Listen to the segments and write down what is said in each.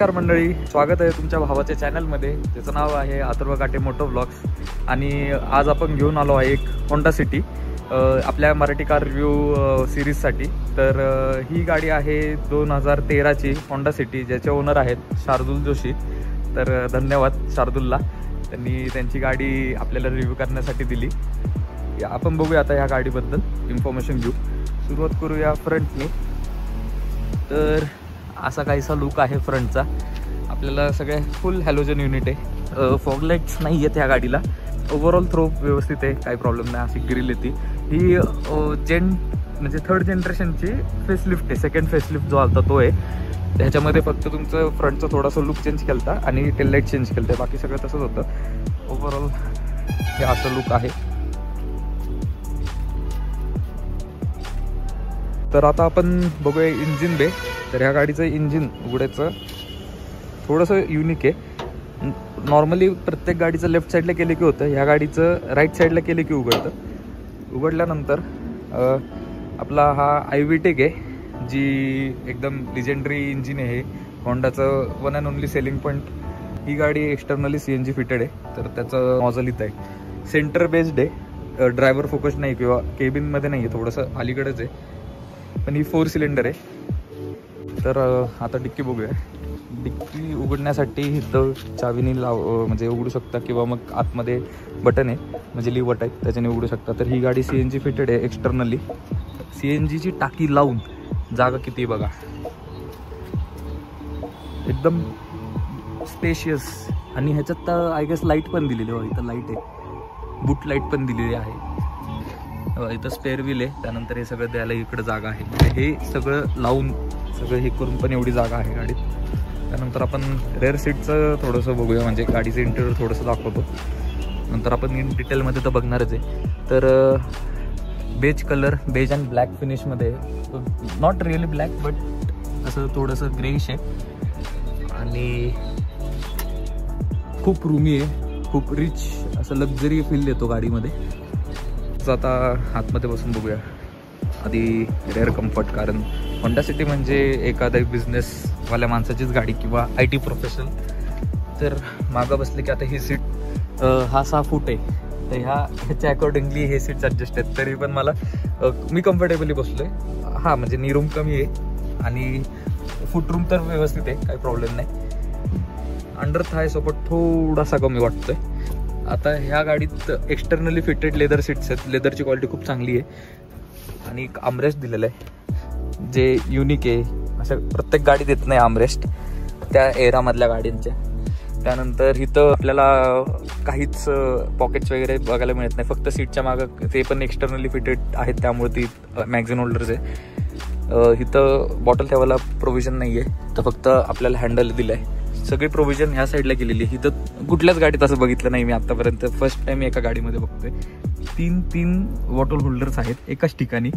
नमस्कार मंडळी, स्वागत आहे तुमच्या भावाच्या चॅनलमध्ये. त्याचं नाव आहे अथर्व काटे मोटो व्लॉग्स. आणि आज आपण घेऊन आलो आहे एक होंडा सिटी आपल्या मराठी कार रिव्ह्यू सिरीजसाठी. तर ही गाडी आहे 2013ची होंडा सिटी, ज्याचे ओनर आहेत शार्दुल जोशी. तर धन्यवाद शार्दुलला, त्यांनी त्यांची गाडी आपल्याला रिव्ह्यू करण्यासाठी दिली. आपण बघूया आता ह्या गाडीबद्दल इन्फॉर्मेशन घेऊ. सुरुवात करूया फ्रंटने. तर असा काहीसा लुक आहे फ्रंटचा. आपल्याला सगळे फुल हॅलोजन युनिट आहे. फॉगलाइट्स नाही आहेत ह्या गाडीला. ओव्हरऑल थ्रो व्यवस्थित आहे, काही प्रॉब्लेम नाही. अशी ग्रिल येते. ही म्हणजे थर्ड जनरेशनची फेसलिफ्ट आहे. सेकंड फेसलिफ्ट जो आलता तो आहे. त्याच्यामध्ये फक्त तुमचं फ्रंटचं थोडासा लुक चेंज केलता आणि टेल लाईट चेंज केलं, बाकी सगळं तसंच होतं. ओव्हरऑल हे असं लुक आहे. तर आता आपण बघूया इंजिन बे. तर ह्या गाडीचं इंजिन उघडायचं थोडंसं युनिक आहे. नॉर्मली प्रत्येक गाडीचं लेफ्ट साईडला केले की होतं, ह्या गाडीचं राईट साईडला केले की उघडतं. उघडल्यानंतर आपला हा IVTEC आहे, जी एकदम लिजेंडरी इंजिन आहे. होंडाचं one and only selling point. ही गाडी एक्सटर्नली CNG फिटेड आहे. तर त्याचं नॉझल इथं आहे. सेंटर बेस्ड आहे, ड्रायव्हर फोकस नाही किंवा केबिनमध्ये नाही आहे, थोडंसं अलीकडेच आहे. पण ही 4 सिलेंडर आहे. तर आता डिक्की बघूया. डिक्की उघडण्यासाठी इथं चावीने म्हणजे उघडू शकता किंवा मग आतमध्ये बटन आहे, म्हणजे लिव्हर आहे, त्याच्याने उघडू शकता. तर ही गाडी CNG फिटेड आहे एक्सटर्नली. CNGची टाकी लावून जागा किती बघा, एकदम स्पेशियस. आणि ह्याच्यात आय गेस लाईट पण दिलेली आहे. इथं लाईट आहे, बुट लाईट पण दिलेली आहे. इथं स्पेअर व्हील आहे. त्यानंतर हे सगळं द्यायला इकडे जागा आहे. हे सगळं लावून सगळं हे करून पण एवढी जागा आहे गाडीत. त्यानंतर आपण रेअर सीटचं थोडंसं बघूया, म्हणजे गाडीचं इंटेरियर थोडंसं दाखवतो. नंतर आपण इन डिटेलमध्ये तर बघणारच आहे. तर beige colour, beige and black फिनिशमध्ये, नॉट रिअली ब्लॅक बट असं थोडंसं ग्रेइश आहे. आणि खूप रूमी आहे, खूप रिच असं लक्झरी फील देतो गाडीमध्ये. आता आतमध्ये बसून बघूया आधी रेअर कम्फर्ट. कारण होंडा सिटी म्हणजे एखाद्या बिझनेसवाल्या माणसाचीच गाडी किंवा IT प्रोफेशनल. तर मागं बसले की आता ही सीट हा 6 फूट आहे. तर ह्याच्या अकॉर्डिंगली हे सीट्स ॲडजस्ट आहेत. तरी पण मी कम्फर्टेबली बसलो आहे. हां, म्हणजे नी रूम कमी आहे आणि फूट रूम तर व्यवस्थित आहे, काही प्रॉब्लेम नाही. अंडर थाय सपोर्ट थोडासा कमी वाटतोय. आता ह्या गाडीत एक्सटर्नली फिटेड लेदर सीट्स आहेत. लेदरची क्वालिटी खूप चांगली आहे. आणि एक आर्मरेस्ट दिलेलं आहे, जे युनिक आहे. असं प्रत्येक गाडीत येत नाही आर्मरेस्ट त्या एरामधल्या गाड्यांच्या. त्यानंतर इथं आपल्याला काहीच पॉकेट्स वगैरे बघायला मिळत नाही. फक्त सीटच्या मागं ते पण एक्सटर्नली फिटेड आहेत, त्यामुळे ती मॅगझिन होल्डर्स आहे. इथं बॉटल ठेवायला प्रोव्हिजन नाही आहे, तर फक्त आपल्याला हँडल दिलं आहे. सगळी प्रोव्हिजन ह्या साईडला केलेली आहे. इथं कुठल्याच गाडीत असं बघितलं नाही मी आत्तापर्यंत. फर्स्ट टाइम एका गाडीमध्ये बघतोय. 3 बॉटल होल्डर्स आहेत एकाच ठिकाणी,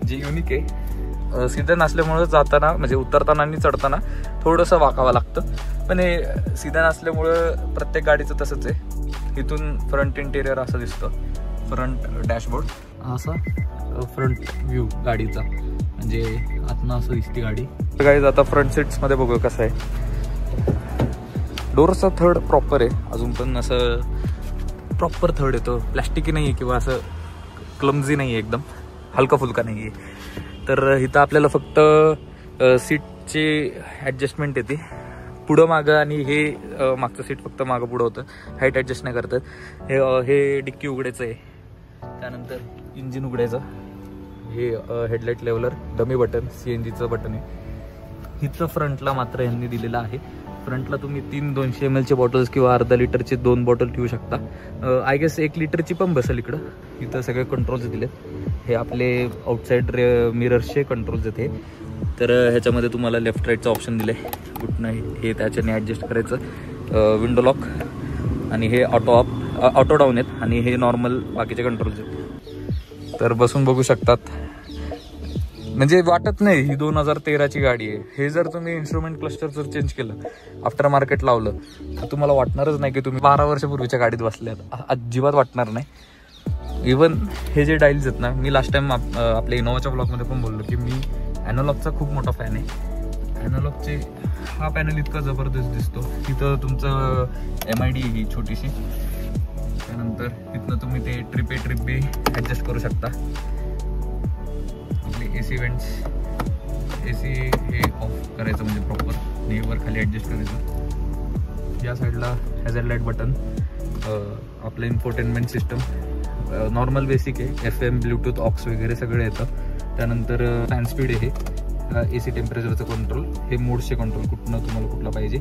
जे युनिक आहे. सीझन असल्यामुळं जाताना म्हणजे उतरताना आणि चढताना थोडंसं वाकावं लागतं. पण हे सीझन असल्यामुळं प्रत्येक गाडीचं तसंच आहे. इथून फ्रंट इंटेरियर असं दिसतं. फ्रंट डॅशबोर्ड असा फ्रंट व्ह्यू गाडीचा, म्हणजे आतनं असं दिसते गाडी. गाडीचं आता फ्रंट सीट्समध्ये बघू कसं आहे. डोरचा थर्ड प्रॉपर आहे, अजून पण असं प्रॉपर थर्ड येतो. प्लॅस्टिकी नाही आहे किंवा असं क्लमझी नाही आहे, एकदम हलका फुलका नाही आहे. तर इथं आपल्याला फक्त सीटची ॲडजस्टमेंट येते पुढं मागं. आणि हे मागचं सीट फक्त मागं पुढं होतं, हाईट ॲडजस्ट नाही करतात. हे डिक्की उघडायचं आहे. त्यानंतर इंजिन उघडायचं. हे हेडलाईट लेवलर, डमी बटन, CNGचं बटन आहे. इथं फ्रंटला मात्र यांनी दिलेलं आहे. फ्रंटला तुम्ही 3 200 ml बॉटल्स किंवा अर्धा लिटरची 2 बॉटल ठेवू शकता. आय गेस 1 लिटरची पण बसेल इकडं. इथं सगळे कंट्रोल्स दिलेत. हे आपले आउटसाईड मिरर्सचे कंट्रोल्स आहेत हे. तर ह्याच्यामध्ये तुम्हाला लेफ्ट राईटचं ऑप्शन दिलं आहे. गुड नाही, हे त्याच्याने ॲडजस्ट करायचं. विंडो लॉक आणि हे ऑटो डाऊन आहेत. आणि हे नॉर्मल बाकीचे कंट्रोल्स आहेत. तर बसून बघू शकतात. म्हणजे वाटत नाही ही 2013ची गाडी आहे. हे जर तुम्ही इन्स्ट्रुमेंट क्लस्टर जर चेंज केलं, आफ्टर मार्केट लावलं, तर तुम्हाला वाटणारच नाही की तुम्ही 12 वर्षापूर्वीच्या गाडीत बसल्यात. अजिबात वाटणार नाही. इवन हे जे डाईल्स आहेत ना, मी लास्ट टाइम आपल्या इनोवाच्या ब्लॉगमध्ये पण बोललो की मी ॲनालॉगचा खूप मोठा फॅन आहे. ॲनालॉगचे हा पॅनल इतका जबरदस्त दिसतो. तिथं तुमचं MID ही छोटीशी. त्यानंतर इथनं तुम्ही ते ट्रिप बी ॲडजस्ट करू शकता. आपले AC वेंट्स, AC हे ऑफ करायचं म्हणजे प्रॉपर नेवर खाली ॲडजस्ट करायचं. या साईडला हॅझर्ड लाईट बटन, आपलं इन्फोटेनमेंट सिस्टम नॉर्मल बेसिक आहे. FM, ब्लूटूथ, ऑक्स वगैरे सगळं येतं. त्यानंतर फॅन स्पीड आहे, AC टेम्परेचरचं कंट्रोल, हे मोड्सचे कंट्रोल कुठनं तुम्हाला कुठला पाहिजे.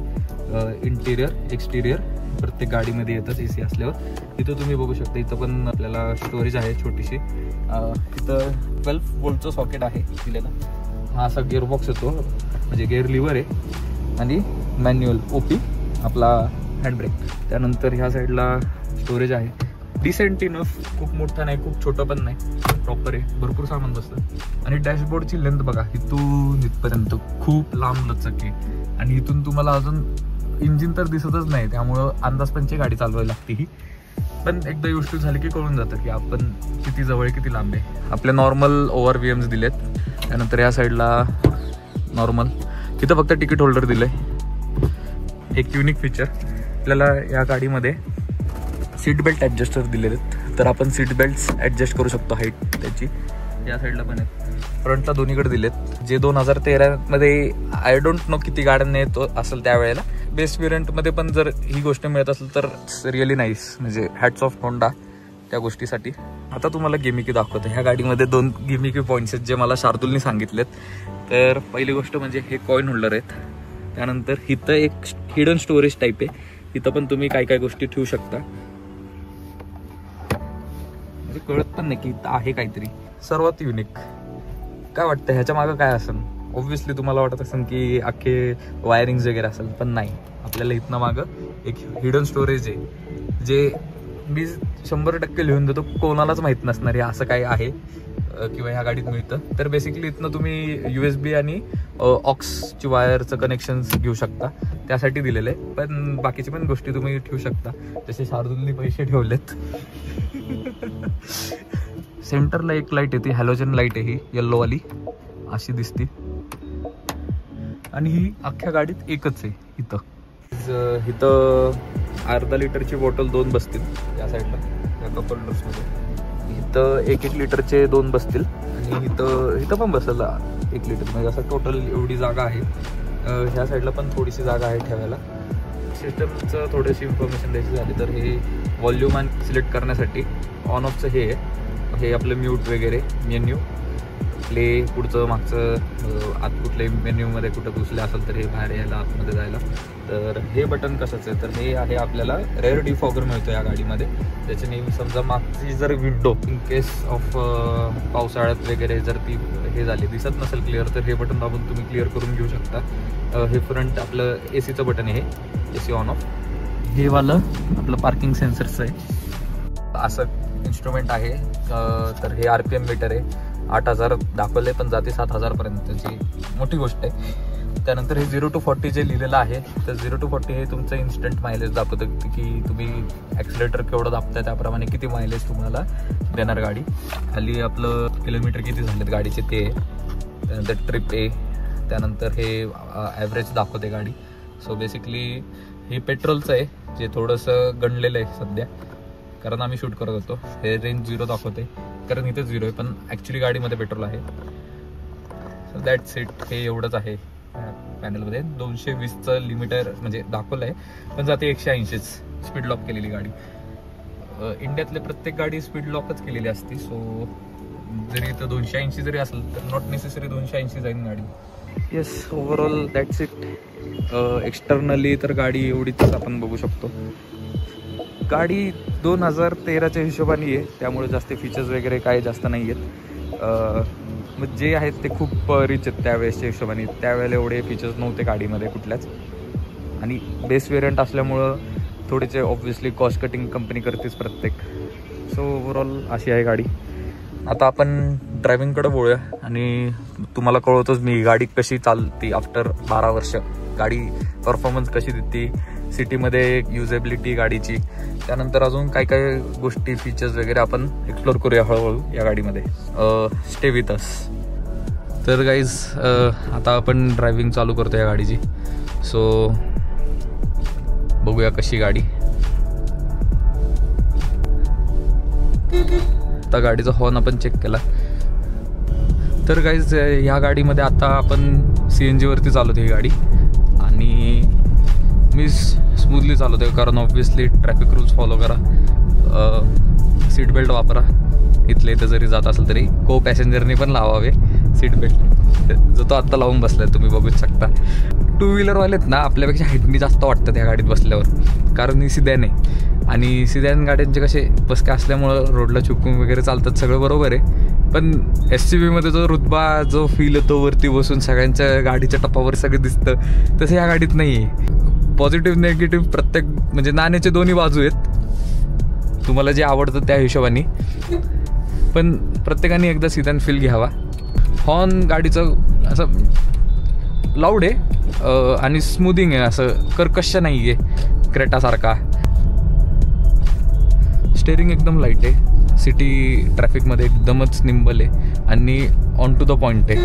इंटिरियर एक्सटिरियर प्रत्येक गाडीमध्ये येतच AC असल्यावर. इथं तुम्ही बघू शकता, इथं पण आपल्याला स्टोरेज आहे छोटीशी. इथं 12 वोल्टचं सॉकेट आहे दिलेला. हा असा गिअरबॉक्स येतो, म्हणजे गिअर लिव्हर आहे आणि मॅन्युअल OP आपला हँडब्रेक. त्यानंतर ह्या साईडला स्टोरेज आहे, डिसेंट इनफ, खूप मोठं नाही खूप छोटं पण नाही, प्रॉपर आहे, भरपूर सामान बसतं. आणि डॅशबोर्डची लेंथ बघा, इथून इथपर्यंत खूप लांब लचक आहे. आणि इथून तुम्हाला अजून इंजिन तर दिसतच नाही, त्यामुळं अंदाजपंची गाडी चालवायला लागते ही. पण एकदा युज झाली की कळून जातं की आपण किती जवळ किती लांब आहे. आपले नॉर्मल ORVMs दिलेत. त्यानंतर या साईडला नॉर्मल, इथं फक्त तिकीट होल्डर दिलं आहे. एक युनिक फीचर आपल्याला या गाडीमध्ये सीट बेल्ट ॲडजस्टर दिलेले आहेत, तर आपण सीट बेल्ट्स ॲडजस्ट करू शकतो हाईट त्याची. या साईडला पण आहेत, फ्रंटला दोन्हीकडे दिलेत. जे 2013मध्ये आय डोंट नो किती गाड्यांना येत असेल त्यावेळेला. बेस्ट व्हेरियंटमध्ये पण जर ही गोष्ट मिळत असेल तर रिअली नाईस, म्हणजे हॅट्स ऑफ होंडा त्या गोष्टीसाठी. आता तुम्हाला गिमिकी दाखवतो. ह्या गाडीमध्ये 2 गिमिकी पॉईंट्स आहेत जे मला शार्दुलने सांगितलेत. तर पहिली गोष्ट म्हणजे हे कॉईन होल्डर आहेत. त्यानंतर इथं एक हिडन स्टोरेज टाईप आहे, इथं पण तुम्ही काय काय गोष्टी ठेवू शकता. म्हणजे कळत पण नाही की इथं आहे काहीतरी. सर्वात युनिक काय वाटतं ह्याच्या मागं काय असेल? ऑब्व्हियसली तुम्हाला वाटत असेल की अख्खे वायरिंग्स वगैरे असेल, पण नाही. आपल्याला इथनं मागं एक हिडन स्टोरेज आहे जे मी 100% लिहून देतो, कोणालाच माहीत नसणार आहे असं काय आहे किंवा ह्या गाडीत मिळतं. तर बेसिकली इथनं तुम्ही USB आणि ऑक्सची वायरचं कनेक्शन्स घेऊ शकता, त्यासाठी दिलेलं आहे. पण बाकीची पण गोष्टी तुम्ही ठेवू शकता, जसे शार्दुलने पैसे ठेवलेत. सेंटरला एक लाईट येते, हॅलोजन लाईट आहे ही, येल्लोवाली अशी दिसते. आणि ही अख्ख्या गाडीत एकच आहे. इथं अर्धा लिटरची बॉटल 2 बसतील या साईडला, या कप होल्डर्समध्ये. इथं 1-1 लिटरचे 2 बसतील आणि इथं पण बसेल 1 लिटर, म्हणजे असं टोटल एवढी जागा आहे. ह्या साईडला पण थोडीशी जागा आहे ठेवायला. सिस्टमचं थोडीशी इन्फॉर्मेशन द्यायची झाली तर हे व्हॉल्यूम आणि सिलेक्ट करण्यासाठी ऑन ऑफचं हे आपलं म्यूट वगैरे मेन्यू, प्ले, पुढचं मागचं, आत कुठल्याही मेन्यूमध्ये कुठं घुसले असेल तर हे बाहेर यायला, आतमध्ये जायला. तर हे बटन कशाचं आहे तर हे आहे आपल्याला रेअर डिफॉगर मिळतो या गाडीमध्ये. त्याच्याने समजा मागची जर विंडो इन केस ऑफ पावसाळ्यात वगैरे जर ती हे झाली दिसत नसेल क्लिअर, तर हे बटन दाबून तुम्ही क्लिअर करून घेऊ शकता. हे फ्रंट आपलं AC बटन आहे, हे AC ऑन ऑफ. हे वालं आपलं पार्किंग सेन्सरचं आहे, असं इन्स्ट्रुमेंट आहे. तर हे RPM मीटर आहे, 8000 दाखवले पण जाते 7000 पर्यंतची, मोठी गोष्ट आहे. त्यानंतर हे 0 to 40 जे लिहिलेलं आहे, तर 0 to 40 हे तुमचं इन्स्टंट मायलेज दाखवतं की तुम्ही ॲक्सिलेटर केवढं दाबताय त्याप्रमाणे किती मायलेज तुम्हाला देणार गाडी. खाली आपलं किलोमीटर किती झालेत गाडीचे ते. त्यानंतर ट्रिप आहे, त्यानंतर हे ॲव्हरेज दाखवते गाडी. सो बेसिकली हे पेट्रोलचं आहे जे थोडंसं गणलेलं आहे सध्या, कारण आम्ही शूट करत होतो. हे रेंज 0 दाखवते कारण इथे 0 आहे, पण ॲक्च्युली गाडीमध्ये पेट्रोल आहे. सो दॅट्स इट, हे एवढंच आहे पॅनलमध्ये. 220चं लिमिटर म्हणजे दाखवलं आहे, पण जाते 180च. स्पीड लॉक केलेली गाडी. इंडियातले प्रत्येक गाडी स्पीड लॉकच केलेली असते. सो जरी इथं 280 जरी असेल तर नॉट नेसेसरी 280 जाईल गाडी. Yes, overall that's it. Externally तर गाडी एवढीच आपण बघू शकतो. गाडी 2013च्या हिशोबाने आहे, त्यामुळे जास्त फीचर्स वगैरे काय जास्त नाही आहेत. जे आहेत ते खूप रिच आहेत त्यावेळेसच्या हिशोबाने. त्यावेळेला एवढे फीचर्स नव्हते गाडीमध्ये कुठल्याच, आणि बेस वेरियंट असल्यामुळं थोडेसे ऑब्व्हियसली कॉस्ट कटिंग कंपनी करतेच प्रत्येक. सो ओव्हरऑल अशी आहे गाडी. आता आपण ड्रायव्हिंगकडे बोलूया आणि तुम्हाला कळवतोच मी गाडी कशी चालती आफ्टर 12 वर्ष. गाडी परफॉर्मन्स कशी देते सिटीमध्ये, युजेबिलिटी गाडीची. त्यानंतर अजून काय काय गोष्टी फीचर्स वगैरे आपण एक्सप्लोर करूया हळूहळू या गाडीमध्ये. Stay with us. तर गाईज आता आपण ड्रायव्हिंग चालू करतो या गाडीची. सो बघूया कशी गाडी. आता गाडीचा हॉर्न आपण चेक केला. तर गाईज ह्या गाडीमध्ये आता आपण CNG वरती चालवतो ही गाडी आणि मी स्मूथली चालवतो कारण ऑब्व्हियसली ट्रॅफिक रूल्स फॉलो करा, सीट बेल्ट वापरा. इथले इथं जरी जात असेल तरी को पॅसेंजरनी पण लावावे सीट बेल्ट, जो तो आत्ता लावून बसलाय तुम्ही बघूच शकता. 2 व्हीलरवालेत ना आपल्यापेक्षा हाईटनी जास्त वाटतात या गाडीत बसल्यावर, कारण ही सिदॅन आहे आणि सिदॅन गाड्यांचे कसे बसके असल्यामुळं रोडला चुकून वगैरे चालतात, सगळं बरोबर आहे. पण SUVमध्ये जो रुतबा जो फील येतो वरती बसून सगळ्यांच्या गाडीच्या टपावर सगळं दिसतं, तसं ह्या गाडीत नाही आहे. पॉझिटिव्ह निगेटिव्ह प्रत्येक म्हणजे नाण्याचे दोन्ही बाजू आहेत, तुम्हाला जे आवडतं त्या हिशोबाने. पण प्रत्येकाने एकदा सिदॅन फील घ्यावा. हॉर्न गाडीचं असं लाऊड आहे आणि स्मूथिंग आहे, असं कर्कश नाही आहे क्रेटासारखा. स्टेअरिंग एकदम लाईट आहे, सिटी ट्रॅफिकमध्ये एकदमच निंबल आहे आणि ऑन टू द पॉईंट आहे.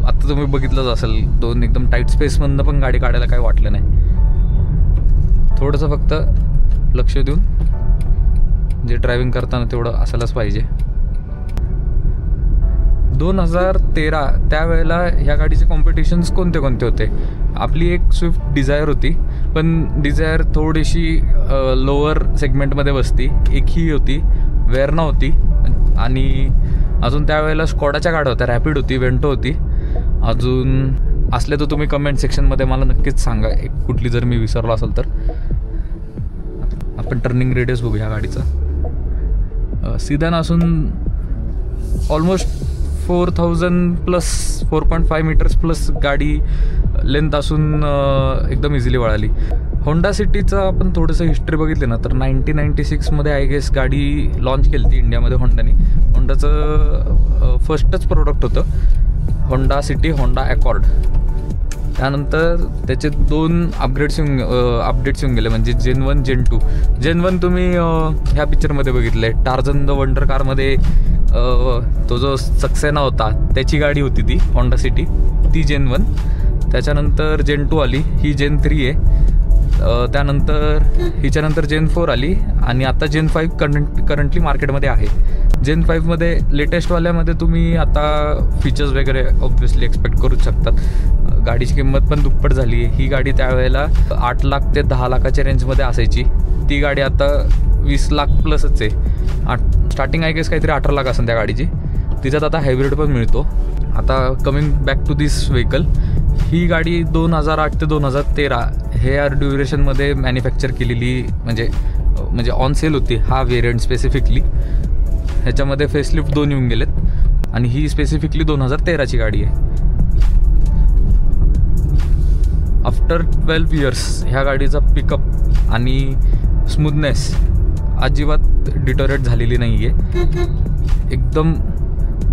आता तुम्ही बघितलंच असेल, 2 एकदम टाईट स्पेसमधनं पण गाडी काढायला काही वाटलं नाही. थोडंसं फक्त लक्ष देऊन जे ड्रायव्हिंग करताना तेवढं असायलाच पाहिजे. 2013 त्यावेळेला ह्या गाडीचे कॉम्पिटिशन्स कोणते कोणते होते. आपली एक स्विफ्ट डिझायर होती, पण डिझायर थोडीशी लोअर सेगमेंटमध्ये बसती. एक ही होती, वेर्ना होती आणि अजून त्यावेळेला स्कॉडाच्या गाड्या होत्या, रॅपिड होती, वेंटो होती. अजून असले तर तुम्ही कमेंट सेक्शनमध्ये मला नक्कीच सांगा एक कुठली जर मी विसरलो असेल तर. आपण टर्निंग रेडियस बघू ह्या गाडीचा. सिदॅन असून ऑलमोस्ट 4000 प्लस 4.5 मीटर्स प्लस गाडी लेंथ असून एकदम इझिली वळाली. होंडा सिटीचं आपण थोडंसं हिस्ट्री बघितली ना तर 1996मध्ये आय गेस गाडी लॉन्च केली ती इंडियामध्ये होंडाने. होंडाचं फर्स्टच प्रोडक्ट होतं होंडा सिटी, होंडा अकॉर्ड. त्यानंतर त्याचे 2 अपडेट्स येऊन गेले, म्हणजे Gen 1, Gen 2. Gen 1 तुम्ही ह्या पिक्चरमध्ये बघितलं आहे, टार्झन द वंडर कारमध्ये तो जो सक्सेना होता त्याची गाडी होती ती होंडा सिटी, ती Gen 1. त्याच्यानंतर Gen 2 आली, ही Gen 3 आहे. त्यानंतर हिच्यानंतर Gen 4 आली आणि आता Gen 5 करंटली मार्केटमध्ये आहे. Gen 5मध्ये लेटेस्टवाल्यामध्ये तुम्ही आता फीचर्स वगैरे ऑब्व्हियसली एक्सपेक्ट करूच शकतात. गाडीची किंमत पण दुप्पट झाली आहे. ही गाडी त्यावेळेला 8 लाख ते 10 लाखाच्या रेंजमध्ये असायची, ती गाडी आता 20 लाख प्लसच आहे. स्टार्टिंग आय गेस काहीतरी 18 लाख असेल त्या गाडीची. तिच्यात आता हायब्रिड पण मिळतो. आता coming back to this vehicle, ही गाडी 2008 ते 2013 हे ड्युरेशनमध्ये मॅन्युफॅक्चर केलेली, म्हणजे ऑन सेल होती हा व्हेरियंट स्पेसिफिकली. ह्याच्यामध्ये फेसलिफ्ट 2 येऊन गेलेत आणि ही स्पेसिफिकली 2013ची गाडी आहे. आफ्टर 12 इयर्स ह्या गाडीचा पिकअप आणि स्मूथनेस अजिबात डिटोरेट झालेली नाही आहे. एकदम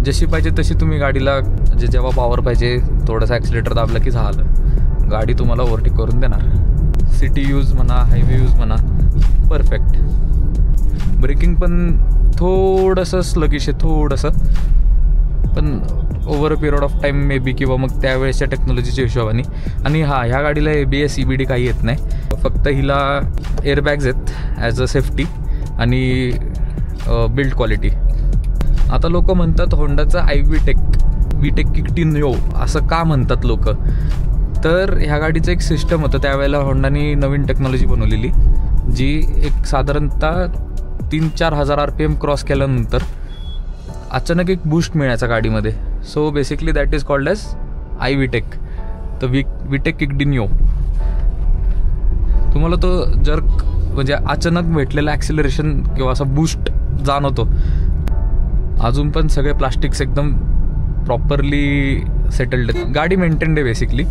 जशी पाहिजे तशी तुम्ही गाडीला, जेव्हा पॉवर पाहिजे थोडासा ॲक्सिलेटर दाबला की झालं, गाडी तुम्हाला ओव्हरटेक करून देणार. सिटी यूज म्हणा, हायवे यूज म्हणा, परफेक्ट. ब्रेकिंग पण थोडंसं स्लगिश आहे, थोडंसं, पण over a period of time may be, किंवा मग त्यावेळेसच्या टेक्नॉलॉजीच्या हिशोबाने. आणि ह्या गाडीला ABS EBD काही येत नाही, फक्त हिला एअरबॅग्स आहेत ॲज अ सेफ्टी आणि बिल्ड क्वालिटी. आता लोक म्हणतात होंडाचं VTEC किक न्यू असं का म्हणतात लोक, तर ह्या गाडीचं एक सिस्टम होतं त्यावेळेला होंडाने नवीन टेक्नॉलॉजी बनवलेली, जी एक साधारणतः 3-4 हजार RPM क्रॉस केल्यानंतर अचानक एक बूस्ट मिळायचा गाडीमध्ये. So basically that is called as VTEC. तर VTEC किक न्यू. तुम्हाला तो जर्क म्हणजे अचानक भेटलेला ॲक्सिलरेशन किंवा असा बूस्ट जाणवतो. अजून पण सगळे प्लास्टिक्स एकदम प्रॉपरली सेटल्ड आहेत. गाडी मेंटेन्ड आहे बेसिकली.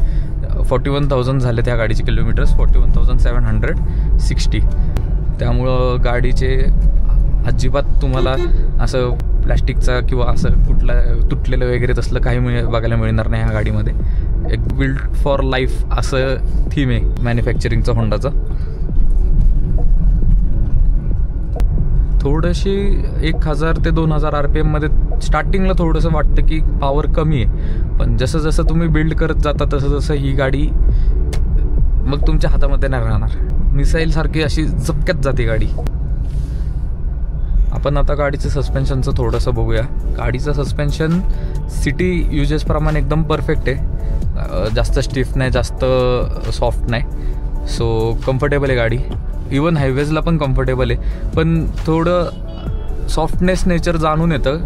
41,000 झाले त्या गाडीचे किलोमीटर्स, 41,760. त्यामुळं गाडीचे अजिबात तुम्हाला असं प्लॅस्टिकचा किंवा असं कुठला तुटलेलं वगैरे तसलं काही बघायला मिळणार नाही ह्या गाडीमध्ये. एक बिल्ड फॉर लाईफ असं थीम आहे मॅन्युफॅक्चरिंगचं होंडाचं. थोडीशी 1000 ते 2000 RPM मध्ये स्टार्टिंगला थोडंसं वाटतं की पॉवर कमी आहे, पण जसं जसं तुम्ही बिल्ड करत जाता तसं तसं ही गाडी मग तुमच्या हातामध्ये नाही राहणार. मिसाईल सारखी अशी झपक्यात जाते गाडी. आपण आता गाडीचं सस्पेन्शनचं थोडंसं बघूया. गाडीचं सस्पेन्शन सिटी युजेसप्रमाणे एकदम परफेक्ट आहे. जास्त स्टिफ नाही, जास्त सॉफ्ट नाही. सो कम्फर्टेबल आहे गाडी. इवन हायवेजला पण कम्फर्टेबल आहे, पण थोडं सॉफ्टनेस नेचर जाणून येतं.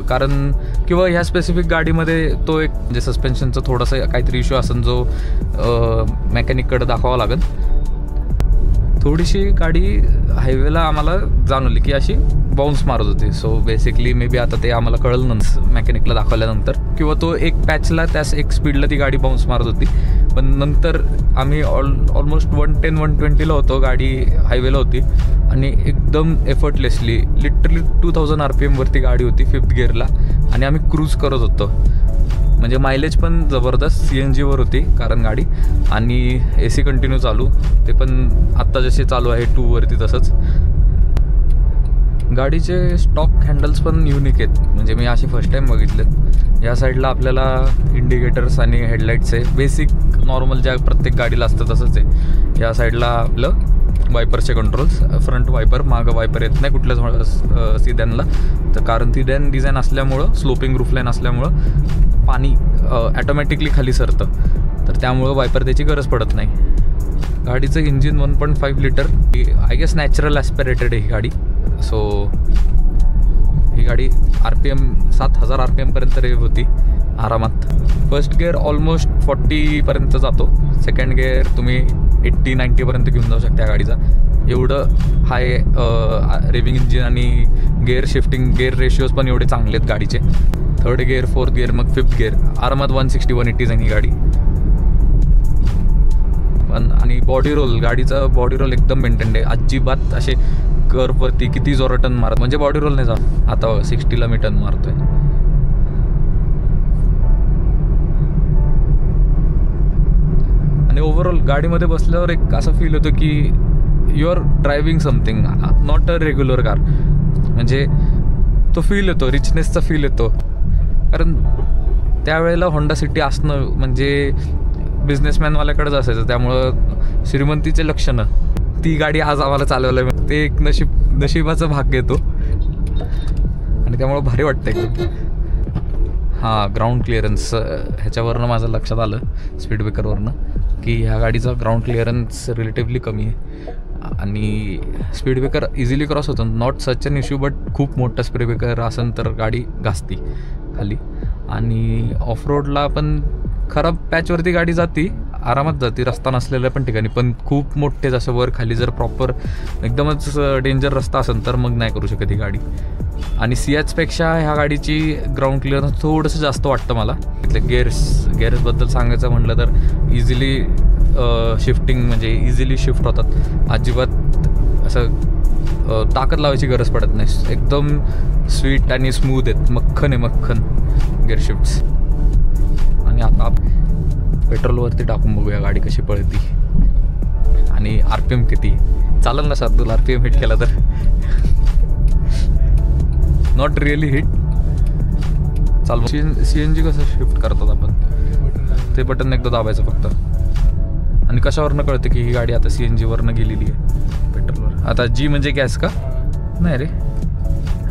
कारण किंवा ह्या स्पेसिफिक गाडीमध्ये तो एक म्हणजे सस्पेन्शनचं थोडंसं काहीतरी इश्यू असेल जो मेकॅनिककडे दाखवावा लागेल. थोडीशी गाडी हायवेला आम्हाला जाणवली की अशी बाउन्स मारत होती. सो बेसिकली मे बी आता ते आम्हाला कळलं नंतर मेकॅनिकला दाखवल्यानंतर, किंवा तो एक पॅचला त्याच एक स्पीडला ती गाडी बाउन्स मारत होती. पण नंतर आम्ही ऑलमोस्ट 110-120ला होतो, गाडी हायवेला होती आणि एकदम एफर्टलेसली लिटरली 2000 RPM वरती गाडी होती 5th गिअरला आणि आम्ही क्रूज करत होतो. म्हणजे मायलेज पण जबरदस्त. CNGवर होती कारण गाडी, आणि AC कंटिन्यू चालू, ते पण आत्ता जसे चालू आहे 2 वरती तसंच. गाडीचे स्टॉक हँडल्स पण युनिक आहेत, म्हणजे मी असे फर्स्ट टाईम बघितलेत. या साईडला आपल्याला इंडिकेटर्स आणि हेडलाईट्स आहे, बेसिक नॉर्मल ज्या प्रत्येक गाडीला असतं तसंच आहे. या साईडला आपलं वायपरचे कंट्रोल्स, फ्रंट वायपर, मागं वायपर येत नाही कुठल्याच सिडॅनला, तर कारण सिडॅन डिझाईन असल्यामुळं, स्लोपिंग रूफलाईन असल्यामुळं पाणी ॲटोमॅटिकली खाली सरतं, तर त्यामुळं वायपर त्याची गरज पडत नाही. गाडीचं engine 1.5 litre, I guess natural aspirated आहे ही गाडी. सो ही गाडी RPM 7000 RPM पर्यंत रेव्ह होती आरामात. फर्स्ट गिअर ऑलमोस्ट 40पर्यंत जातो. सेकंड गिअर तुम्ही 80-90 पर्यंत घेऊन जाऊ शकता या गाडीचा. एवढं हाय रेव्हिंग इंजिन आणि गिअर शिफ्टिंग, गिअर रेशिओज पण एवढे चांगले आहेत गाडीचे. थर्ड गिअर, 4th गिअर, मग 5th गिअर, आरामात 160-180 जाईन ही गाडी. पण आणि बॉडी रोल, गाडीचा बॉडी रोल एकदम मेंटेन्ड आहे. अजिबात असे कर्ववरती किती जोर टर्न मारत, म्हणजे बॉडी रोल नाही जात. आता 60ला मी टर्न मारतोय. आणि ओव्हरऑल गाडीमध्ये बसल्यावर एक असं फील होतं की you are driving something, not a regular car. म्हणजे तो फील येतो, रिचनेसचा फील येतो. कारण त्यावेळेला होंडा सिटी असणं म्हणजे बिझनेसमॅनवाल्याकडेच असायचं, त्यामुळं श्रीमंतीचे लक्षणं. ती गाडी आज आम्हाला चालवायला, ते एक नशिबाचा भाग घेतो आणि त्यामुळं भारी वाटतं एकदम. हां, ग्राउंड क्लिअरन्स ह्याच्यावरनं माझं लक्षात आलं, स्पीड ब्रेकरवरनं, की ह्या गाडीचा ग्राउंड क्लिअरन्स रिलेटिव्हली कमी आहे आणि स्पीड ब्रेकर इझिली क्रॉस होतो. Not such an issue, but खूप मोठा स्पीड ब्रेकर असेल तर गाडी घासती खाली. आणि ऑफरोडला पण खराब पॅचवरती गाडी जाती, आरामात जाते रस्ता नसलेल्या पण ठिकाणी. पण खूप मोठे जसं वर खाली जर प्रॉपर एकदमच डेंजर रस्ता असेल तर मग नाही करू शकत ही गाडी. आणि सियाजपेक्षा ह्या गाडीची ग्राउंड क्लिअरन्स थोडंसं जास्त वाटतं मला. इथले गेअर्सबद्दल सांगायचं म्हटलं तर इझिली शिफ्टिंग, म्हणजे इझिली शिफ्ट होतात. अजिबात असं ताकद लावायची गरज पडत नाही. एकदम स्वीट आणि स्मूथ आहेत, मक्खन आहे मक्खन गेअर शिफ्ट्स. आणि आता पेट्रोलवरती टाकून बघूया गाडी कशी पळती आणि RPM किती चालेल ना सर. तुला RPM हिट केला तर नॉट रिअली हिट चाल. CNG कसं शिफ्ट करतात आपण, ते बटन एकदा दाबायचं फक्त. आणि कशावरनं कळतं की ही गाडी आता CNGवरनं गेलेली आहे पेट्रोलवर. आता G म्हणजे गॅस का नाही रे,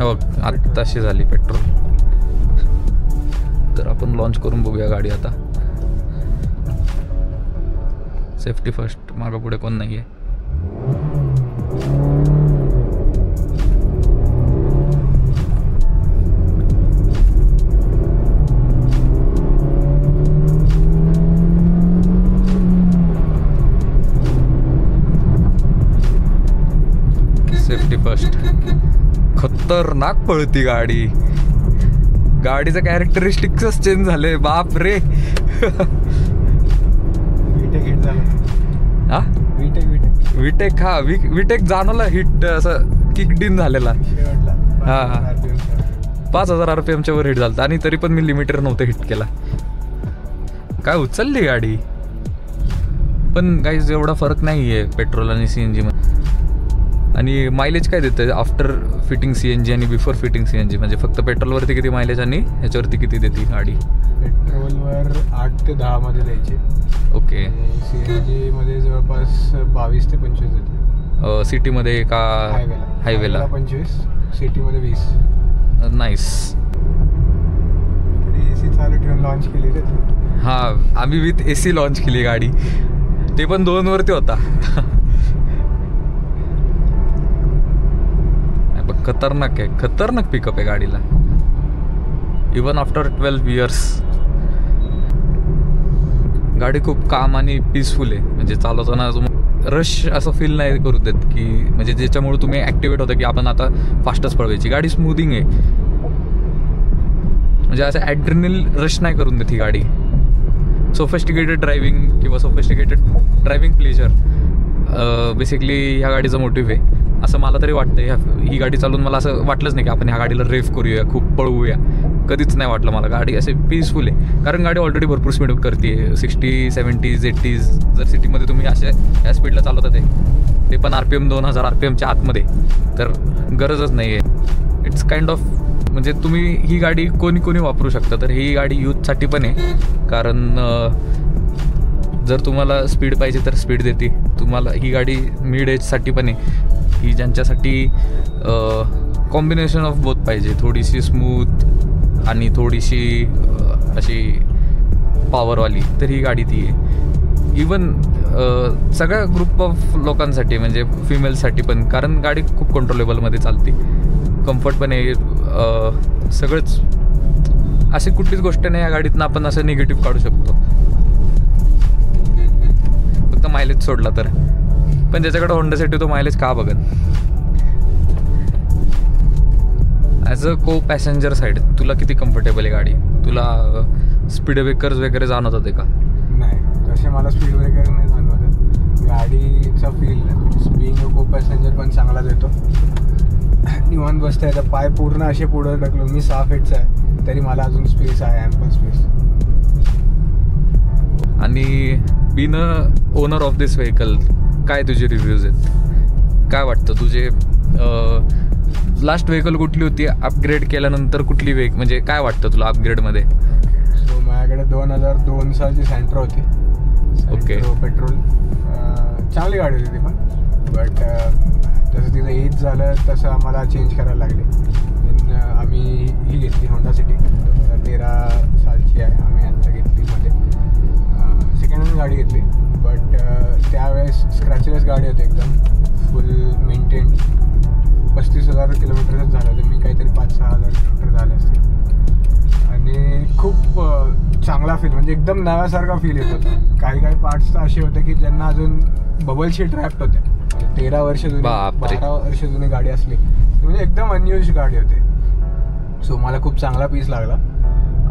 हो आता अशी झाली पेट्रोल. तर आपण लॉन्च करून बघूया गाडी आता. सेफ्टी फर्स्ट, मागं पुढे कोण नाही आहे. Safety first. खतरनाक पळती गाडी. गाडीचं कॅरेक्टरिस्टिक्सच चेंज झाले, बाप रे. हा विटेक, हा विटेक जाणवला हिट, असं किकडीन झालेला. हा 5,000 RPMच्या वर हिट झालं आणि तरी पण मी लिमिटर नव्हतं हिट केला. काय उचलली गाडी. पण काही एवढा फरक नाही आहे पेट्रोल आणि CNG मध्ये. आणि मायलेज काय देतं आफ्टर फिटिंग CNG आणि बिफोर फिटिंग CNG, म्हणजे फक्त पेट्रोलवरती किती मायलेज आणि ह्याच्यावरती किती देते गाडी? पेट्रोलवर 8 ते 10 मध्ये द्यायची. ओके. CNG मध्ये जवळपास 22 ते 25 देते. सिटीमध्ये का हायवेला? 25, सिटीमध्ये 20. नाईस. तरी AC चालू ठेवून लॉन्च केली रे. हां, आम्ही विथ AC लॉन्च केली गाडी, ते पण 2 वरती होता. खतरनाक आहे, खतरनाक पिकअप आहे गाडीला इवन आफ्टर 12 इयर्स. गाडी खूप काम आणि पीसफुल आहे, म्हणजे चालवताना रश असं फील नाही करू देत की म्हणजे ज्याच्यामुळे तुम्ही ॲक्टिवेट होता की आपण आता फास्टच पळवायची. गाडी स्मूथिंग आहे, म्हणजे असं ॲड्रेनल रश नाही करून देत ही गाडी. सोफिस्टिकेटेड ड्रायव्हिंग किंवा सोफिस्टिकेटेड ड्रायव्हिंग प्लेजर बेसिकली ह्या गाडीचं मोटिव्ह आहे असं मला तरी वाटतं. ही गाडी चालून मला असं वाटलंच नाही की आपण ह्या गाडीला रेफ करूया, खूप पळवूया, कधीच नाही वाटलं मला. गाडी असे पीसफुल आहे, कारण गाडी ऑलरेडी भरपूर स्पीड करते. 60, 70, 80. जर सिटीमध्ये तुम्ही अशा या स्पीडला चालवता ते पण RPM 2000 RPMच्या आतमध्ये, तर गरजच नाही आहे. इट्स काइंड ऑफ म्हणजे तुम्ही ही गाडी कोणी वापरू शकता. तर ही गाडी यूथसाठी पण आहे, कारण जर तुम्हाला स्पीड पाहिजे तर स्पीड देते तुम्हाला. ही गाडी मिड एजसाठी पण आहे, की ज्यांच्यासाठी कॉम्बिनेशन ऑफ बोथ पाहिजे, थोडीशी स्मूथ आणि थोडीशी अशी पॉवरवाली, तर ही गाडी ती आहे. इवन सगळ्या ग्रुप ऑफ लोकांसाठी, म्हणजे फिमेलसाठी पण, कारण गाडी खूप कंट्रोलेबलमध्ये चालते, कम्फर्ट पण आहे. सगळंच अशी कुठलीच गोष्ट नाही या गाडीतनं आपण असं निगेटिव्ह काढू शकतो, फक्त मायलेज सोडला तर. पण ज्याच्याकडे होंडा सिटी तो मायलेज का बघत. ॲज अ को पॅसेंजर साईड तुला किती कम्फर्टेबल आहे गाडी? तुला स्पीड ब्रेकर्स वगैरे जाणवत होते का? नाही, तसे मला स्पीड ब्रेकर नाही जाणवत. गाडीचा फील बिंग अ को पॅसेंजर पण चांगला देतो. निवांत बसता येतं, पाय पूर्ण असे पुढे ढकलो. मी 6 फीटचा आहे तरी मला अजून स्पेस आहे, ॲम्पल स्पेस. आणि been a owner of this vehicle, काय तुझे रिव्ह्यूज आहेत? काय वाटतं तुझे लास्ट व्हेकल कुठली होती? अपग्रेड केल्यानंतर कुठली म्हणजे काय वाटतं तुला अपग्रेडमध्ये? सो माझ्याकडे 2002 सालची सँट्रो होती. ओके. पेट्रोल चांगली गाडी होती ती पण, बट जसं तिचं एज झालं तसं आम्हाला चेंज करायला लागले. आम्ही ही घेतली होंडा सिटी, 2013 सालची आहे. आम्ही आत्ता घेतली मध्ये सेकंड हँड गाडी घेतली, बट त्यावेळेस स्क्रॅचलेस गाडी होती, एकदम फुल मेंटेन. 35,000 किलोमीटरच झालं होतं. मी काहीतरी 5-6,000 किलोमीटर झाले असते. आणि खूप चांगला फील, म्हणजे एकदम नव्यासारखा फील येत होता. काही पार्ट्स तर असे होते की ज्यांना अजून बबल शीट रॅप्ट होते. 13 वर्ष जुनी, 12 वर्ष जुनी गाडी असली म्हणजे एकदम अनयूज गाडी होते. सो मला खूप चांगला पीस लागला.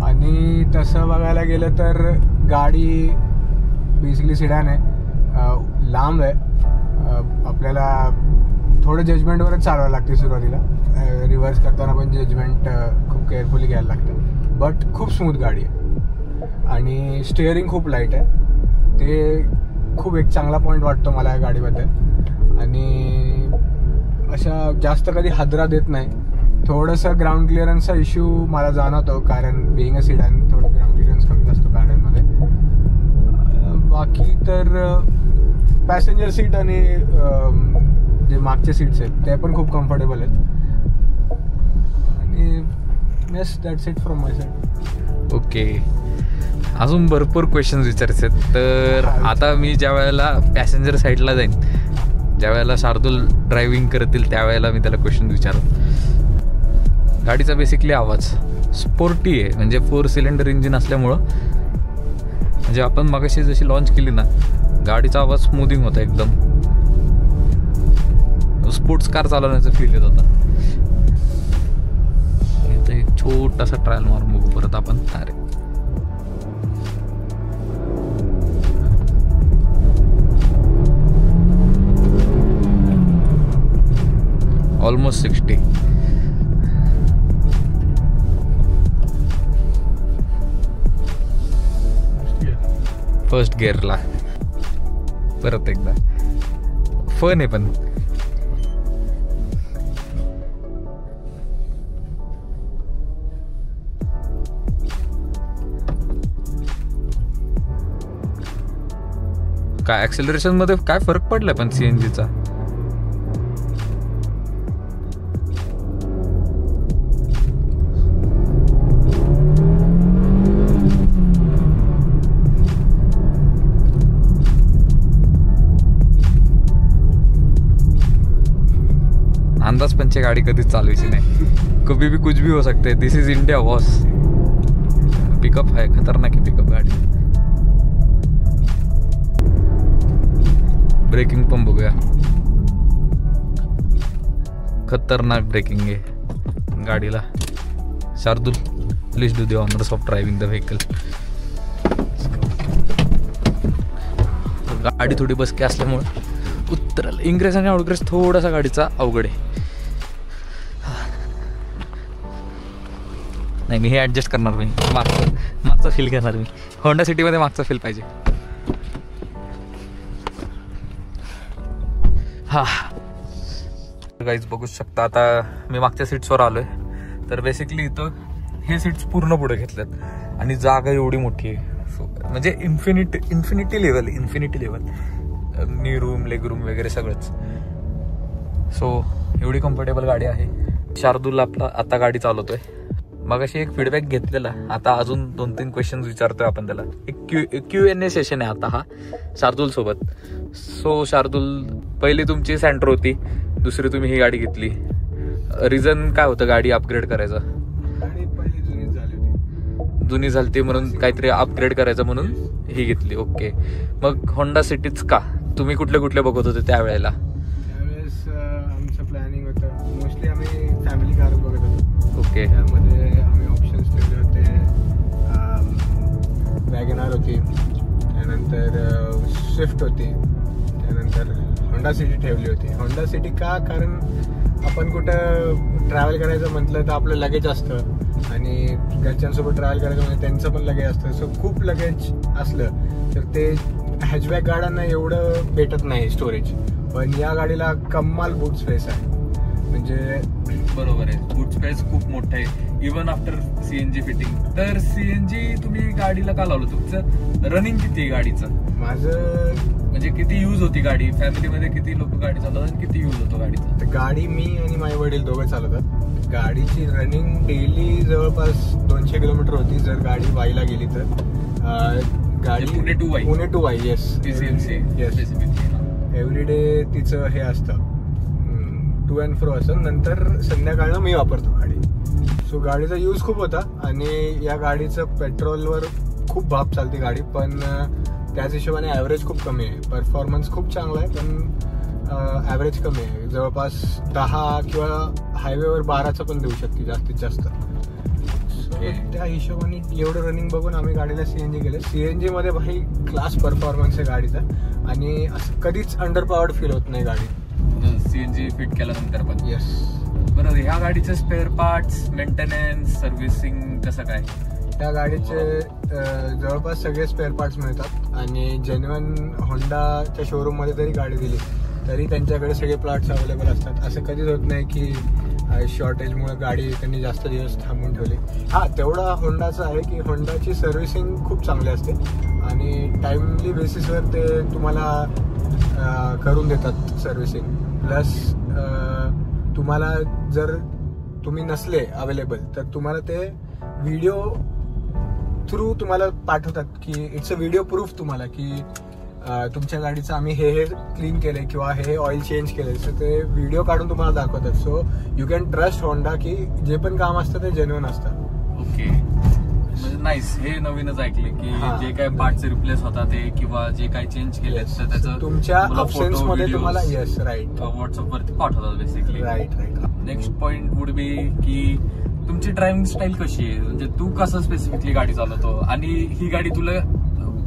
आणि तसं बघायला गेलं तर गाडी बेसिकली सिडॅन आहे, लांब आहे. आपल्याला थोडं जजमेंटवरच चालवायला लागते सुरुवातीला. रिव्हर्स करताना पण जजमेंट खूप केअरफुली घ्यायला लागतं, बट खूप स्मूथ गाडी आहे. आणि स्टिअरिंग खूप लाईट आहे, ते खूप एक चांगला पॉईंट वाटतो मला या गाडीबद्दल. आणि अशा जास्त कधी हादरा देत नाही. थोडंसं ग्राउंड क्लिअरन्सचा इश्यू मला जाणवतो, कारण बिईंग अ सिडॅन थोडं ग्राउंड क्लिअरन्स कमी असतो गाड्यांमध्ये. बाकी तर पॅसेंजर सीट आणि जे मागचे सीट्स आहेत ते पण खूप कम्फर्टेबल आहेत. आणि yes, that's it from my side. Okay. अजून भरपूर क्वेश्चन्स विचारायचे आहेत. तर आता मी ज्या वेळेला पॅसेंजर साईडला जाईन, ज्या वेळेला शार्दूल ड्रायव्हिंग करतील त्यावेळेला मी त्याला क्वेश्चन विचारतो. गाडीचा बेसिकली आवाज स्पोर्टी आहे, म्हणजे 4 सिलेंडर इंजिन असल्यामुळं, म्हणजे आपण मगाशी जशी लॉन्च केली ना, गाडीचा आवाज स्मूथिंग होता, एकदम स्पोर्ट्स कार चालवण्याचा फील येत होता. इथं एक छोटासा ट्रायल मारून बघू परत आपण. अरे ऑलमोस्ट 60. फर्स्ट गिअरला परत एकदा फन आहे. पण काय ऍक्सेलरेशन मध्ये काय फरक पडलाय पण सीएनजीचा. अंदाज पंचे गाडी कधीच चालवायची नाही. कभी भी कुछ भी हो सकते. दिस इज इंडिया बॉस. पिकअप आहे, खतरनाक आहे पिकअप गाडी. ब्रेकिंग पण बघूया, खतरनाक ब्रेकिंग आहे गाडीला. Shardul, please do the honours of driving the vehicle. गाडी थोडी बसकी असल्यामुळे उत्तराला इंग्रेस आणि आउटग्रेस थोडासा गाडीचा अवघड आहे. नाही मी हे ऍडजस्ट करणार. मी मागचा फील घेणार. मी होंडा सिटीमध्ये मागचा फील पाहिजे. हा गाईज बघू शकता. आता मी मागच्या सीट्सवर आलोय. तर बेसिकली इथं हे सीट्स पूर्ण पुढे घेतल्यात आणि जागा एवढी मोठी आहे. सो म्हणजे इन्फिनिटी लेवल नी रूम, लेग रूम वगैरे सगळंच. सो एवढी कम्फर्टेबल गाडी आहे. शार्दूल आपला आता गाडी चालवतोय. मग अशी एक फीडबॅक घेतलेला. आता अजून 2-3 क्वेश्चन विचारतोय आपण त्याला. एक Q&A सेशन आहे आता हा शार्दूल सोबत. सो शार्दूल, पहिली तुमची सँट्रो होती, दुसरी तुम्ही ही गाडी घेतली. रिझन काय होतं गाडी अपग्रेड करायचं? गाडी पहिली जुनी झाली म्हणून काहीतरी अपग्रेड करायचं म्हणून ही घेतली. ओके. मग होंडा सिटीच का? तुम्ही कुठले बघत होते त्यावेळेला? त्यावेळेस आमचं प्लॅनिंग होतं. मोस्टली आम्ही फॅमिली कार बघत होतो. ओके. त्यामध्ये आम्ही ऑप्शन्स ठेवले होते. वॅगनार होती, त्यानंतर स्विफ्ट होती, त्यानंतर होंडा सिटी ठेवली होती. होंडा सिटी का? कारण आपण कुठं ट्रॅव्हल करायचं म्हटलं तर आपलं लगेज असतं आणि घरच्यांसोबत ट्रॅव्हल करायचं म्हणजे त्यांचं पण लगेज असतं. सो खूप लगेज असलं तर ते हॅचबॅक गाड्यांना एवढं भेटत नाही स्टोरेज. पण या गाडीला कमाल बूट स्पेस आहे. म्हणजे बरोबर आहे, बूट स्पेस खूप मोठं आहे. Even after CNG fitting. तर सीएनजी तुम्ही गाडीला का लावलं? तुमचं रनिंग किती आहे गाडीचं? माझं म्हणजे किती यूज होती गाडी? फॅमिलीमध्ये किती लोक गाडी चालवतात आणि किती यूज होतो गाडीचा? तर गाडी मी आणि माझे वडील दोघं चालवतात. गाडीची रनिंग डेली जवळपास 200 किलोमीटर होती जर गाडी वाईला गेली तर. गाडी Pune to Wai. Yes, every day तिचं हे असतं, टू अँड फ्रो असं. नंतर संध्याकाळनं मी वापरतो गाडी. सो गाडीचा यूज खूप होता आणि या गाडीचं पेट्रोलवर खूप भाप चालते गाडी. पण त्याच हिशोबाने ॲव्हरेज खूप कमी आहे. परफॉर्मन्स खूप चांगला आहे पण ॲव्हरेज कमी आहे. जवळपास 10 किंवा हायवेवर 12चं पण देऊ शकते जास्तीत जास्त. त्या हिशोबाने एवढं रनिंग बघून आम्ही गाडीला सीएनजी केलं. सीएनजी मध्ये भाई क्लास परफॉर्मन्स आहे गाडीचा आणि असं कधीच अंडर पॉवर्ड फील होत नाही गाडी सीएनजी फिट केल्यानंतर पण. येस. बरं, ह्या गाडीचे स्पेअर पार्ट्स, मेंटेनन्स, सर्व्हिसिंग कसं काय? त्या गाडीचे जवळपास सगळे स्पेअर पार्ट्स मिळतात आणि जेन्युइन होंडाच्या शोरूम मध्ये जरी गाडी दिली तरी त्यांच्याकडे सगळे पार्ट्स अवेलेबल असतात. असं कधीच होत नाही की शॉर्टेजमुळे गाडी त्यांनी जास्त दिवस थांबून ठेवली. हा, तेवढा होंडाचा आहे की होंडाची सर्व्हिसिंग खूप चांगली असते आणि टाइमली बेसिसवर ते तुम्हाला करून देतात सर्व्हिसिंग. प्लस तुम्हाला जर तुम्ही नसले अवेलेबल तर तुम्हाला ते व्हिडिओ थ्रू तुम्हाला पाठवतात की इट्स अ व्हिडिओ प्रूफ तुम्हाला की तुमच्या गाडीचं आम्ही हे क्लीन केले किंवा हे ऑइल चेंज केले. सो ते व्हिडिओ काढून तुम्हाला दाखवतात. So you can trust Honda की जे पण काम असतं ते जेन्युइन असतं. ओके. म्हणजे नाईस. हे नवीनच ऐकले की जे काय पार्ट्स रिप्लेस होतात ते किंवा जे काय चेंज केले तर त्याचं तुमच्या ऑप्शन्स मध्ये तुम्हाला येस राईट व्हॉट्सअप वरती पाठवतात basically. Right. Next point would be की तुमची ड्रायव्हिंग स्टाईल कशी आहे? म्हणजे तू कसं स्पेसिफिकली गाडी चालवतो आणि ही गाडी तुला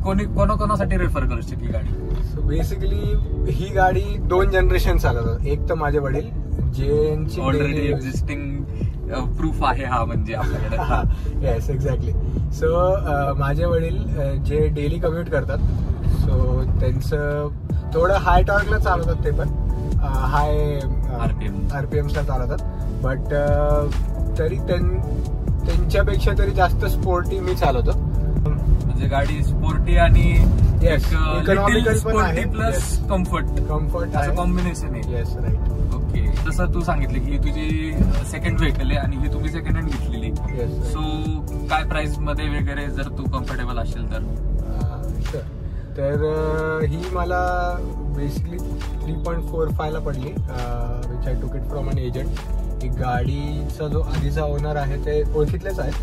कोणाकोणासाठी रेफर करू शकते ही गाडी? सो बेसिकली ही गाडी 2 जनरेशन चालवतात. एक तर माझे वडील जे ऑलरेडी एक्झिस्टिंग प्रूफ आहे हा म्हणजे आपल्याकडे. Yes exactly. सो माझे वडील जे डेली कम्युट करतात, सो त्यांचं थोडं हाय टॉर्कला चालवतात, ते पण हाय आरपीएमला चालवतात, बट तरी त्यांच्यापेक्षा तरी जास्त स्पोर्टी मी चालवतो. म्हणजे गाडी स्पोर्टी आणि इकॉनॉमिकल पण आहे प्लस कम्फर्ट असं कॉम्बिनेशन आहे. Yes right. ओके. जसं तू सांगितलं की ही तुझी सेकंड व्हेकल आहे आणि ही तुम्ही सेकंड हँड घेतलेली. सो काय प्राइस मध्ये वगैरे जर तू कम्फर्टेबल असेल तर ही मला बेसिकली 3.45 ला पडली, which I took it from an agent. ही गाडीचा जो आधीचा ओनर आहे ते ओळखीतलेच आहेत.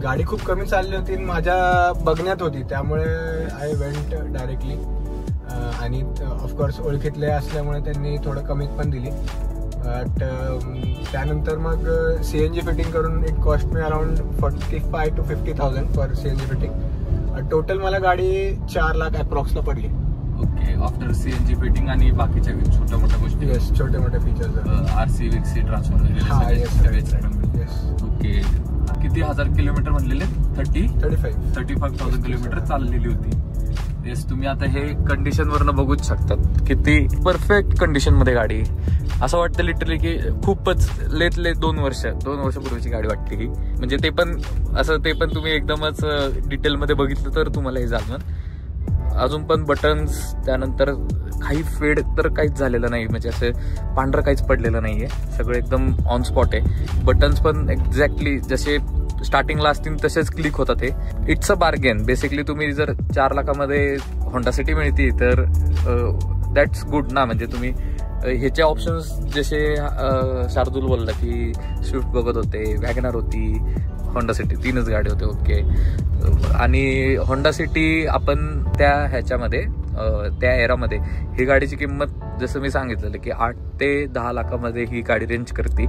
गाडी खूप कमी चालली होती, माझ्या बघण्यात होती, त्यामुळे आय वेंट डायरेक्टली. आणि ऑफकोर्स ओळखीतले असल्यामुळे त्यांनी थोडं कमीत पण दिली. बट त्यानंतर मग CNG फिटिंग करून it cost me around 45,000 to 50,000 for CNG fitting. Total मला गाडी 4 लाख अप्रॉक्सला पडली. ओके. आफ्टर CNG फिटिंग आणि बाकीच्या छोट्या मोठ्या गोष्टी. येस, छोटे मोठे फीचर्स, RC विक्सी ट्रान्सफर वगैरे. ओके. किती हजार किलोमीटर म्हणलेले? 35,000 किलोमीटर चाललेली होती. येस. तुम्ही आता हे कंडिशन वरनं बघूच शकतात किती परफेक्ट कंडिशन मध्ये गाडी. असं वाटतं लिटरली की खूपच लेट 2 वर्षापूर्वीची गाडी वाटते ही. म्हणजे ते पण तुम्ही एकदमच डिटेल मध्ये बघितलं तर तुम्हाला हे जाणवत. अजून पण बटन्स, त्यानंतर काही फेड तर काहीच झालेलं नाही, म्हणजे असं पांढरं काहीच पडलेलं नाहीये, सगळं एकदम ऑन स्पॉट आहे. बटन्स पण एक्झॅक्टली जसे स्टार्टिंगला असतील तसेच क्लिक होतात. हे इट्स अ बार्गेन. बेसिकली तुम्ही जर 4 लाखामध्ये होंडा सिटी मिळते तर दॅट्स गुड ना. म्हणजे तुम्ही ह्याचे ऑप्शन्स जसे शार्दूल बोलला की स्विफ्ट बघत होते, वॅगनर होती, होंडा सिटी, 3च गाडी होते. ओके. आणि होंडा सिटी आपण त्या एरामध्ये ही गाडीची किंमत जसं मी सांगितलेलं की 8 ते 10 लाखामध्ये ही गाडी रेंज करते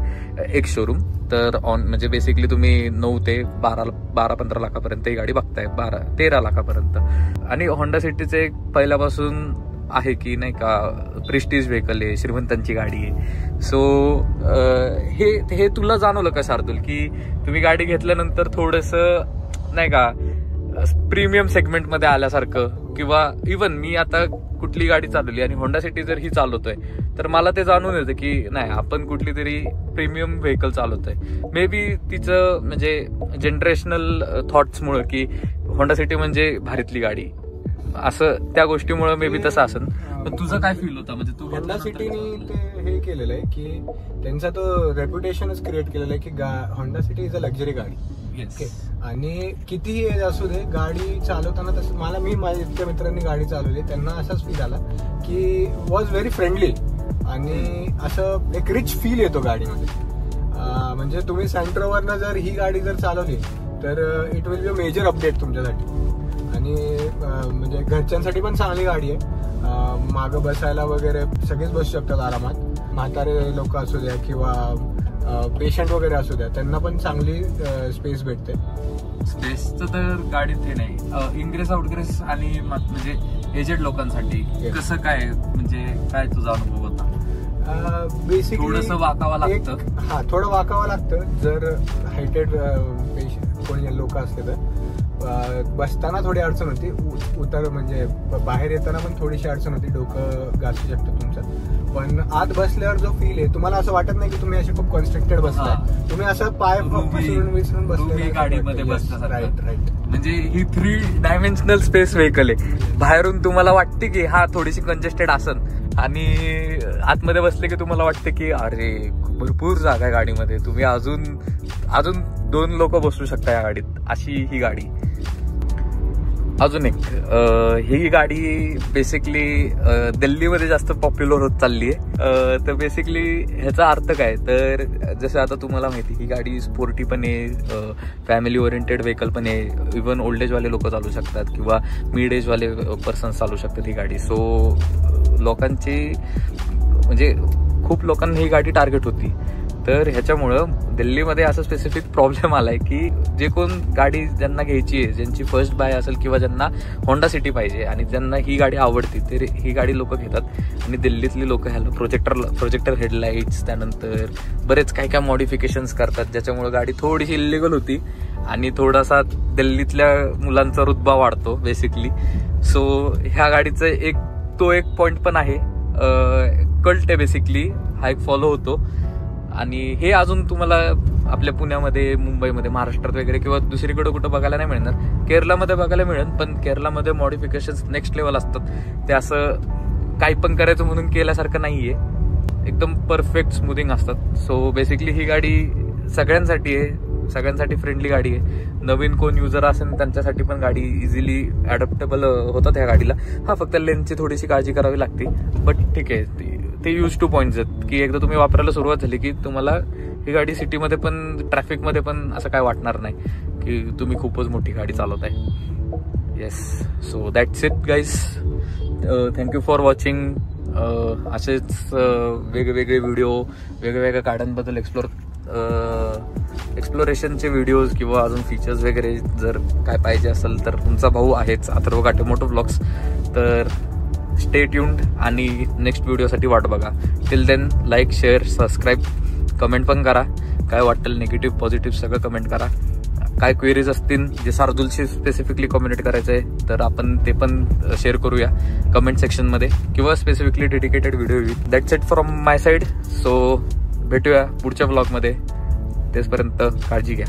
एक शोरूम. तर म्हणजे बेसिकली तुम्ही 9 ते 12-15 लाखापर्यंत ही गाडी बघताय, 12-13 लाखापर्यंत. आणि होंडा सिटीचे पहिल्यापासून आहे की नाही का प्रेस्टिज व्हेकल आहे, श्रीमंतांची गाडी आहे. सो हे तुला जाणवलं का शार्दूल की तुम्ही गाडी घेतल्यानंतर थोडंसं नाही का प्रीमियम सेगमेंटमध्ये आल्यासारखं? किंवा इवन मी आता कुठली गाडी चालवली आणि होंडा सिटी जर ही चालवतोय तर मला ते जाणून येतं की नाही आपण कुठली तरी प्रीमियम व्हेकल चालवतोय. मे बी तिचं म्हणजे जनरेशनल थॉट्समुळं की होंडा सिटी म्हणजे भारीतली गाडी, असं त्या गोष्टीमुळे मे बी तसं असेल. पण तुझं काय फील होता? म्हणजे तू होंडा सिटीने ते हे केलेलं आहे की त्यांचा तो रेप्युटेशनच क्रिएट केलेला आहे की Honda city is a luxury गाडी. आणि कितीही एज असू दे, गाडी चालवताना तसं मी माझ्या इतक्या मित्रांनी गाडी चालवली, त्यांना असाच फील आला की वॉज व्हेरी फ्रेंडली आणि असं एक रिच फील येतो गाडीमध्ये. म्हणजे तुम्ही सेंट्रोवरनं जर ही गाडी जर चालवली तर it will be a major update तुमच्यासाठी. आणि म्हणजे घरच्यांसाठी पण चांगली गाडी आहे. मागं बसायला वगैरे सगळेच बसू शकतात आरामात, म्हातारे लोक असू द्या किंवा पेशंट वगैरे असू द्या, त्यांना पण चांगली स्पेस भेटते. स्पेसचं तर गाडीत हे नाही. इनग्रेस आउटग्रेस आणि म्हणजे एजेड लोकांसाठी कसं काय, म्हणजे काय तुझा अनुभव होता? बेसिकली थोडंसं वाकावं लागतं. थोडं वाकावं लागतं जर हायटेड कोणी लोक असले तर. बसताना थोडी अडचण होती, म्हणजे बाहेर येताना पण थोडीशी अडचण होती, डोकं घासू शकतं तुमचं. पण आत बसल्यावर जो फील आहे तुम्हाला असं वाटत नाही की तुम्ही असे खूप कॉन्स्ट्रिक्टेड बसताय, तुम्ही असं पाय विसरून बसले गाडीमध्ये बसता. राईट. म्हणजे ही 3 डायमेन्शनल स्पेस व्हेकल आहे. बाहेरून तुम्हाला वाटते की हा थोडीशी कंजेस्टेड असन आणि आतमध्ये बसले की तुम्हाला वाटते की अरे भरपूर जागा आहे गाडीमध्ये, तुम्ही अजून 2 लोक बसू शकता या गाडीत, अशी ही गाडी. अजून एक ही गाडी बेसिकली दिल्लीमध्ये जास्त पॉप्युलर होत चालली आहे. तर बेसिकली ह्याचा अर्थ काय, तर जसं आता तुम्हाला माहिती ही गाडी स्पोर्टी पण आहे, फॅमिली ओरिएंटेड व्हेकल पण आहे. इव्हन ओल्ड एजवाले लोक चालू शकतात किंवा मिड एजवाले पर्सन्स चालू शकतात ही गाडी. सो लोकांची म्हणजे खूप लोकांना ही गाडी टार्गेट होती. तर ह्याच्यामुळं दिल्लीमध्ये असं स्पेसिफिक प्रॉब्लेम आलाय की जे कोण गाडी ज्यांना घ्यायची आहे, ज्यांची फर्स्ट बाय असेल किंवा ज्यांना होंडा सिटी पाहिजे आणि ज्यांना ही गाडी आवडते, ते ही गाडी लोक घेतात आणि दिल्लीतली लोक ह्याला प्रोजेक्टर हेडलाईट्स, त्यानंतर बरेच काय काय मॉडिफिकेशन्स करतात, ज्याच्यामुळे गाडी थोडीशी इलिगल होती आणि थोडासा दिल्लीतल्या मुलांचा रुतबा वाढतो बेसिकली. सो ह्या गाडीचं एक पॉइंट पण आहे, कल्ट आहे बेसिकली, हा एक फॉलो होतो. आणि हे अजून तुम्हाला आपल्या पुण्यामध्ये, मुंबईमध्ये, महाराष्ट्रात वगैरे किंवा दुसरीकडे कुठं बघायला नाही मिळणार. केरळमध्ये बघायला मिळेल, पण केरळमध्ये मॉडिफिकेशन्स नेक्स्ट लेवल असतात. ते असं काही पण करायचं म्हणून केल्यासारखं नाहीये, एकदम परफेक्ट स्मूथिंग असतात. सो बेसिकली ही गाडी सगळ्यांसाठी आहे, सगळ्यांसाठी फ्रेंडली गाडी आहे. नवीन कोण युजर असेल त्यांच्यासाठी पण गाडी इझिली अडॅप्टेबल होतात ह्या गाडीला. हा फक्त लेन्सची थोडीशी काळजी करावी लागते, बट ठीक आहे. ते यूज टू पॉईंट्स आहेत की एकदा तुम्ही वापरायला सुरुवात झाली की तुम्हाला ही गाडी सिटीमध्ये पण, ट्रॅफिकमध्ये पण असं काय वाटणार नाही की तुम्ही खूपच मोठी गाडी चालवत आहे. Yes, so that's it guys. Thank you for watching. असेच वेगवेगळे व्हिडिओ वेगवेगळ्या गाड्यांबद्दल एक्सप्लोरेशनचे व्हिडिओज किंवा अजून फीचर्स वगैरे जर काय पाहिजे असेल तर तुमचा भाऊ आहेच, अथर्व काटे मोटो व्लॉग्स. तर स्टे ट्यून्ड आणि नेक्स्ट व्हिडिओसाठी वाट बघा. Till then like, share, subscribe, comment पण करा. काय वाटेल निगेटिव्ह पॉझिटिव्ह सगळं कमेंट करा. काय क्वेरीज असतील जे शार्दूलशी स्पेसिफिकली कम्युनिकेट करायचं आहे तर आपण ते पण शेअर करूया कमेंट सेक्शनमध्ये किंवा स्पेसिफिकली डेडिकेटेड व्हिडिओ येईल. That's it from my side. So भेटूया पुढच्या ब्लॉगमध्ये. तेचपर्यंत काळजी घ्या.